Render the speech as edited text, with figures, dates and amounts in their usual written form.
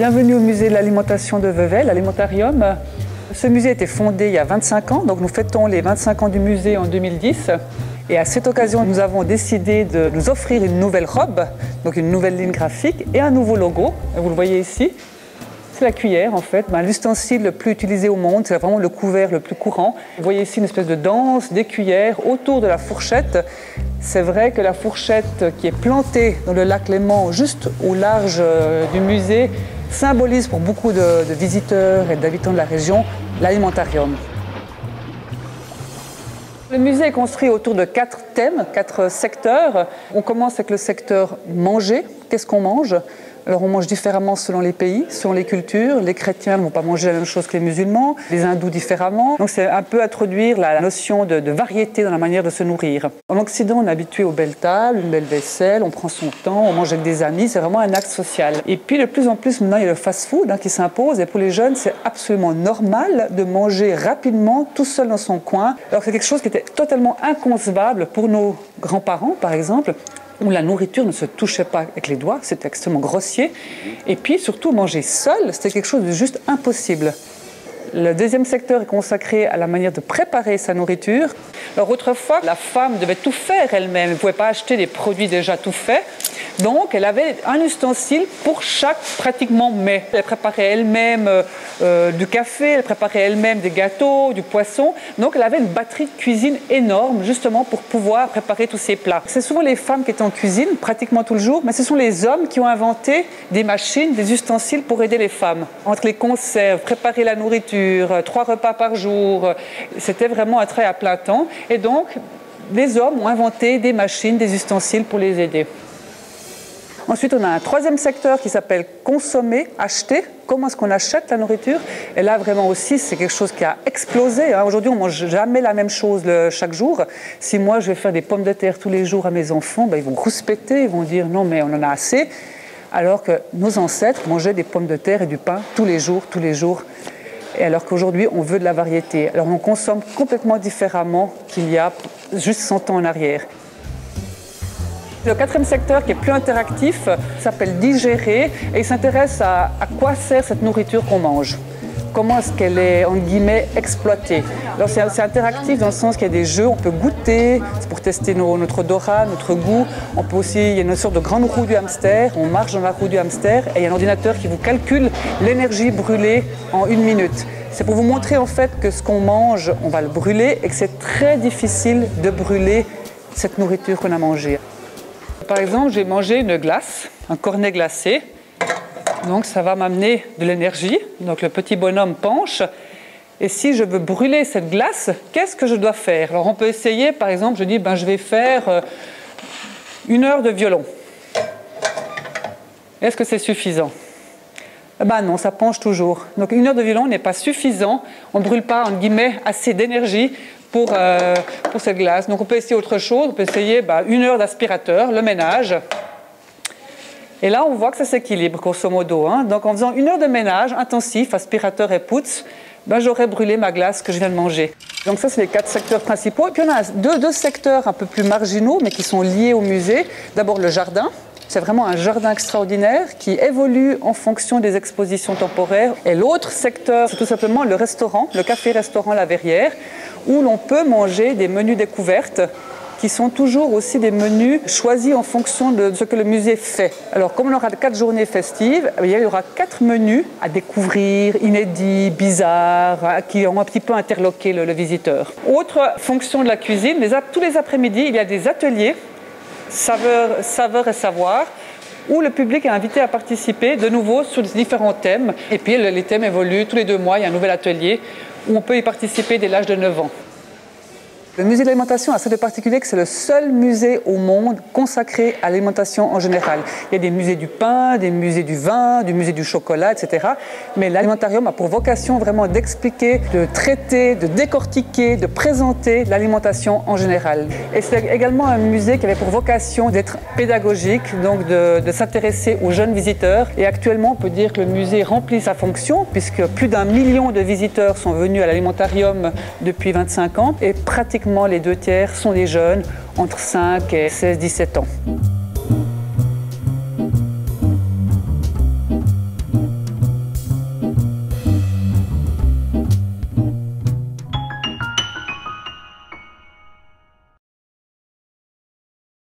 Bienvenue au musée de l'alimentation de Vevey, l'Alimentarium. Ce musée a été fondé il y a 25 ans, donc nous fêtons les 25 ans du musée en 2010. Et à cette occasion, nous avons décidé de nous offrir une nouvelle robe, donc une nouvelle ligne graphique et un nouveau logo. Vous le voyez ici. C'est la cuillère en fait, l'ustensile le plus utilisé au monde, c'est vraiment le couvert le plus courant. Vous voyez ici une espèce de danse des cuillères autour de la fourchette. C'est vrai que la fourchette qui est plantée dans le lac Léman, juste au large du musée, symbolise pour beaucoup de visiteurs et d'habitants de la région l'alimentarium. Le musée est construit autour de 4 thèmes, 4 secteurs. On commence avec le secteur manger. Qu'est-ce qu'on mange ? Alors on mange différemment selon les pays, selon les cultures. Les chrétiens ne vont pas manger la même chose que les musulmans, les hindous différemment. Donc c'est un peu introduire la notion de variété dans la manière de se nourrir. En Occident, on est habitué aux belles tables, une belle vaisselle, on prend son temps, on mange avec des amis, c'est vraiment un acte social. Et puis de plus en plus maintenant, il y a le fast-food qui s'impose. Et pour les jeunes, c'est absolument normal de manger rapidement, tout seul dans son coin. Alors c'est quelque chose qui était totalement inconcevable pour nos grands-parents, par exemple, où la nourriture ne se touchait pas avec les doigts, c'était extrêmement grossier. Et puis surtout, manger seul, c'était quelque chose de juste impossible. Le deuxième secteur est consacré à la manière de préparer sa nourriture. Alors autrefois, la femme devait tout faire elle-même, elle ne pouvait pas acheter des produits déjà tout faits. Donc elle avait un ustensile pour chaque pratiquement mets. Elle préparait elle-même du café, elle préparait elle-même des gâteaux, du poisson. Donc elle avait une batterie de cuisine énorme justement pour pouvoir préparer tous ces plats. C'est souvent les femmes qui étaient en cuisine pratiquement tout le jour, mais ce sont les hommes qui ont inventé des machines, des ustensiles pour aider les femmes. Entre les conserves, préparer la nourriture, 3 repas par jour, c'était vraiment un travail à plein temps. Et donc les hommes ont inventé des machines, des ustensiles pour les aider. Ensuite, on a un troisième secteur qui s'appelle consommer, acheter. Comment est-ce qu'on achète la nourriture? Et là, vraiment aussi, c'est quelque chose qui a explosé. Aujourd'hui, on ne mange jamais la même chose chaque jour. Si moi, je vais faire des pommes de terre tous les jours à mes enfants, ils vont rouspéter, ils vont dire non, mais on en a assez. Alors que nos ancêtres mangeaient des pommes de terre et du pain tous les jours, tous les jours. Et alors qu'aujourd'hui, on veut de la variété. Alors on consomme complètement différemment qu'il y a juste 100 ans en arrière. Le quatrième secteur, qui est plus interactif, s'appelle digérer et il s'intéresse à quoi sert cette nourriture qu'on mange. Comment est-ce qu'elle est, en guillemets, exploitée. Alors c'est interactif dans le sens qu'il y a des jeux, on peut goûter, c'est pour tester notre odorat, notre goût. On peut aussi, il y a une sorte de grande roue du hamster, on marche dans la roue du hamster et il y a un ordinateur qui vous calcule l'énergie brûlée en 1 minute. C'est pour vous montrer en fait que ce qu'on mange, on va le brûler et que c'est très difficile de brûler cette nourriture qu'on a mangée. Par exemple, j'ai mangé une glace, un cornet glacé. Donc ça va m'amener de l'énergie. Donc le petit bonhomme penche. Et si je veux brûler cette glace, qu'est-ce que je dois faire? Alors on peut essayer, par exemple, je dis, je vais faire 1 heure de violon. Est-ce que c'est suffisant? Non, ça penche toujours. Donc 1 heure de violon n'est pas suffisant. On ne brûle pas, en guillemets, assez d'énergie pour cette glace. Donc on peut essayer autre chose. On peut essayer 1 heure d'aspirateur, le ménage. Et là, on voit que ça s'équilibre, grosso modo. Donc en faisant 1 heure de ménage intensif, aspirateur et pouce, j'aurais brûlé ma glace que je viens de manger. Donc ça, c'est les 4 secteurs principaux. Et puis on a deux secteurs un peu plus marginaux, mais qui sont liés au musée. D'abord le jardin. C'est vraiment un jardin extraordinaire qui évolue en fonction des expositions temporaires. Et l'autre secteur, c'est tout simplement le restaurant, le café-restaurant La Verrière, où l'on peut manger des menus découvertes qui sont toujours aussi des menus choisis en fonction de ce que le musée fait. Alors, comme on aura 4 journées festives, il y aura 4 menus à découvrir, inédits, bizarres, qui ont un petit peu interloqué le visiteur. Autre fonction de la cuisine, tous les après-midi, il y a des ateliers saveur et savoir, où le public est invité à participer de nouveau sur différents thèmes. Et puis les thèmes évoluent, tous les 2 mois, il y a un nouvel atelier où on peut y participer dès l'âge de 9 ans. Le musée de l'alimentation a ça de particulier que c'est le seul musée au monde consacré à l'alimentation en général. Il y a des musées du pain, des musées du vin, du musée du chocolat, etc. Mais l'alimentarium a pour vocation vraiment d'expliquer, de traiter, de décortiquer, de présenter l'alimentation en général. Et c'est également un musée qui avait pour vocation d'être pédagogique, donc de s'intéresser aux jeunes visiteurs. Et actuellement, on peut dire que le musée remplit sa fonction, puisque plus d'1 million de visiteurs sont venus à l'alimentarium depuis 25 ans, et pratiquement les 2 tiers sont des jeunes entre 5 et 16-17 ans.